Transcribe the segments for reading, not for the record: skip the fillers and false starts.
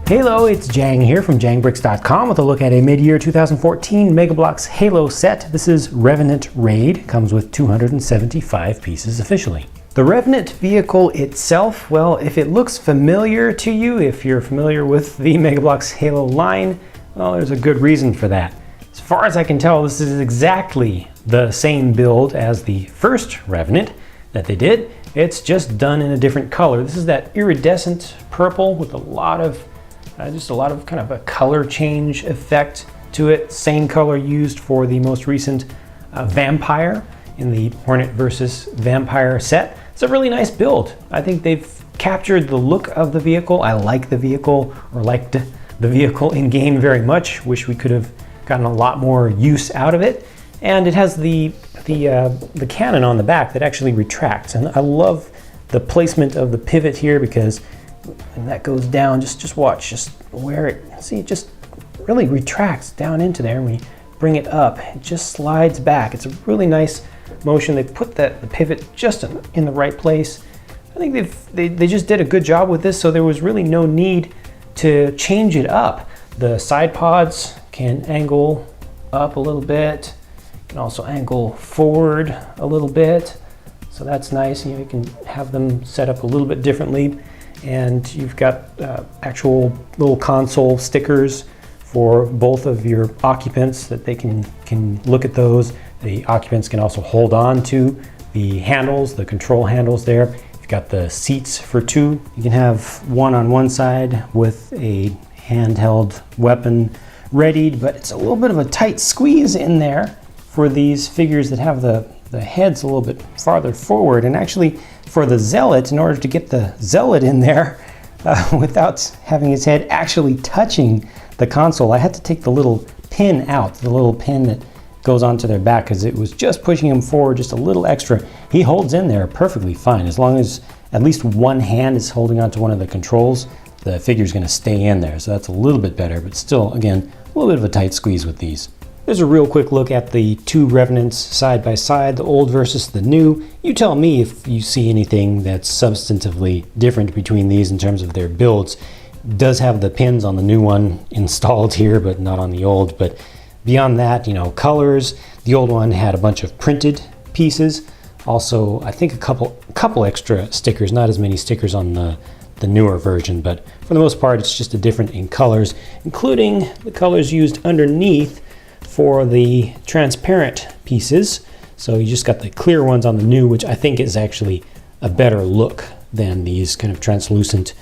Halo, it's Jang here from jangbricks.com with a look at a mid-year 2014 Mega Bloks Halo set. This is Revenant Raid, comes with 275 pieces officially. The Revenant vehicle itself, well, if it looks familiar to you, if you're familiar with the Mega Bloks Halo line, well, there's a good reason for that. As far as I can tell, this is exactly the same build as the first Revenant that they did. It's just done in a different color. This is that iridescent purple with a lot of kind of a color change effect to it. Same color used for the most recent Vampire in the Hornet versus Vampire set. It's a really nice build. I think they've captured the look of the vehicle. I like the vehicle, or liked the vehicle in game very much. Wish we could have gotten a lot more use out of it. And it has the cannon on the back that actually retracts. And I love the placement of the pivot here, because when that goes down, just watch, just where it, see, it just really retracts down into there. And we bring it up, it just slides back. It's a really nice motion. They put the pivot just in the right place. I think they just did a good job with this, so there was really no need to change it up. The side pods can angle up a little bit, can also angle forward a little bit, so that's nice. You can have them set up a little bit differently. And you've got actual little console stickers for both of your occupants that they can look at those. The occupants can also hold on to the handles, the control handles there. You've got the seats for two. You can have one on one side with a handheld weapon readied, but it's a little bit of a tight squeeze in there for these figures that have the heads a little bit farther forward. And actually, for the Zealot, in order to get the Zealot in there without having his head actually touching the console, I had to take the little pin out, the little pin that goes onto their back, because it was just pushing him forward just a little extra. He holds in there perfectly fine. As long as at least one hand is holding onto one of the controls, the figure's going to stay in there. So that's a little bit better, but still, again, a little bit of a tight squeeze with these. There's a real quick look at the two Revenants side by side, the old versus the new. You tell me if you see anything that's substantively different between these in terms of their builds. It does have the pins on the new one installed here, but not on the old. But beyond that, colors, the old one had a bunch of printed pieces. Also, I think a couple extra stickers, not as many stickers on the newer version, but for the most part, it's just a different in colors, including the colors used underneath for the transparent pieces. So you just got the clear ones on the new, which I think is actually a better look than these kind of translucent,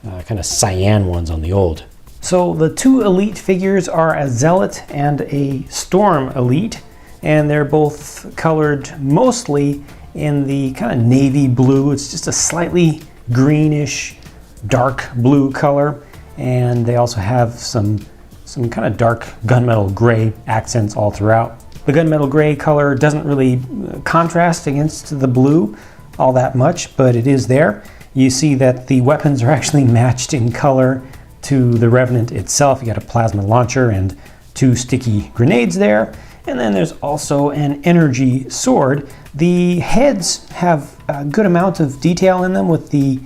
kind of cyan ones on the old. So the two Elite figures are a Zealot and a Storm Elite, and they're both colored mostly in the kind of navy blue. It's just a slightly greenish, dark blue color, and they also have some kind of dark gunmetal gray accents all throughout. The gunmetal gray color doesn't really contrast against the blue all that much, but it is there. You see that the weapons are actually matched in color to the Revenant itself. You got a plasma launcher and two sticky grenades there. And then there's also an energy sword. The heads have a good amount of detail in them with the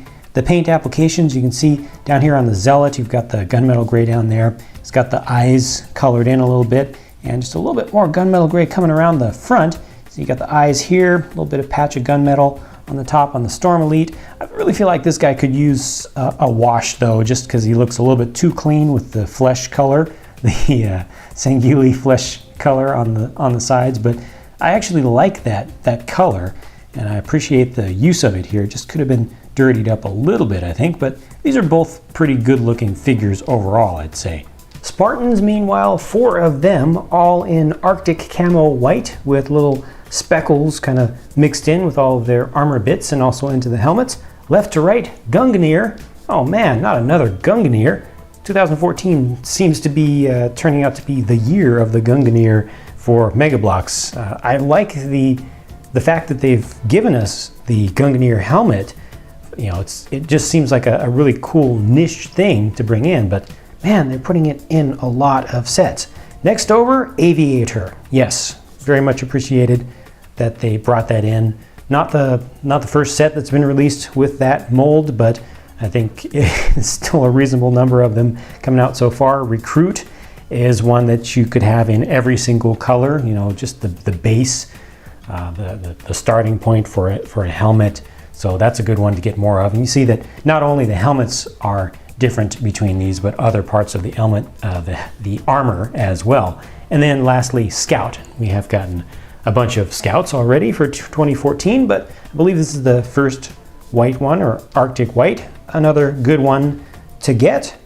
paint applications. You can see down here on the Zealot, you've got the gunmetal gray down there. It's got the eyes colored in a little bit, and just a little bit more gunmetal gray coming around the front. So you got the eyes here, a little bit of patch of gunmetal on the top on the Storm Elite. I really feel like this guy could use a wash though, just because he looks a little bit too clean with the flesh color, the sanguine flesh color on the sides. But I actually like that color, and I appreciate the use of it here. It just could have been dirtied up a little bit, I think, but these are both pretty good looking figures overall, I'd say. Spartans, meanwhile, 4 of them, all in Arctic camo white with little speckles kind of mixed in with all of their armor bits and also into the helmets. Left to right, Gungnir. Oh man, not another Gungnir. 2014 seems to be turning out to be the year of the Gungnir for Mega Bloks. I like the fact that they've given us the Gungnir helmet. It just seems like a really cool niche thing to bring in, but man, they're putting it in a lot of sets. Next over, Aviator. Yes, very much appreciated that they brought that in. Not the first set that's been released with that mold, but I think it's still a reasonable number of them coming out so far. Recruit is one that you could have in every single color, you know, just the base, the starting point for a helmet. So that's a good one to get more of. And you see that not only the helmets are different between these, but other parts of the helmet, the armor as well. And then lastly, Scout. We have gotten a bunch of Scouts already for 2014, but I believe this is the first white one, or Arctic White. Another good one to get.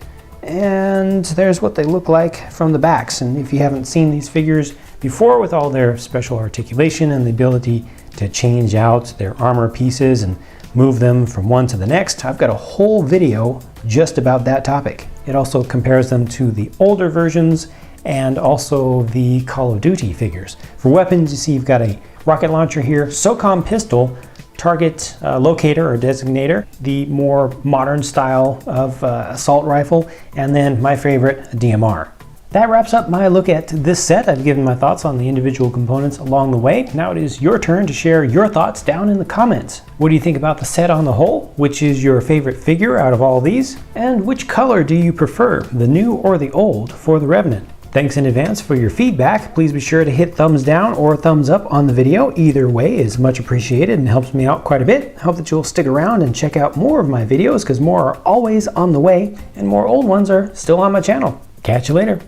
And there's what they look like from the backs. And if you haven't seen these figures before, with all their special articulation and the ability to change out their armor pieces and move them from one to the next, I've got a whole video just about that topic. It also compares them to the older versions and also the Call of Duty figures. For weapons, you see you've got a rocket launcher here, SOCOM pistol, target locator or designator, the more modern style of assault rifle, and then my favorite, DMR. That wraps up my look at this set. I've given my thoughts on the individual components along the way. Now it is your turn to share your thoughts down in the comments. What do you think about the set on the whole? Which is your favorite figure out of all these? And which color do you prefer, the new or the old, for the Revenant? Thanks in advance for your feedback. Please be sure to hit thumbs down or thumbs up on the video. Either way is much appreciated and helps me out quite a bit. I hope that you'll stick around and check out more of my videos, because more are always on the way and more old ones are still on my channel. Catch you later.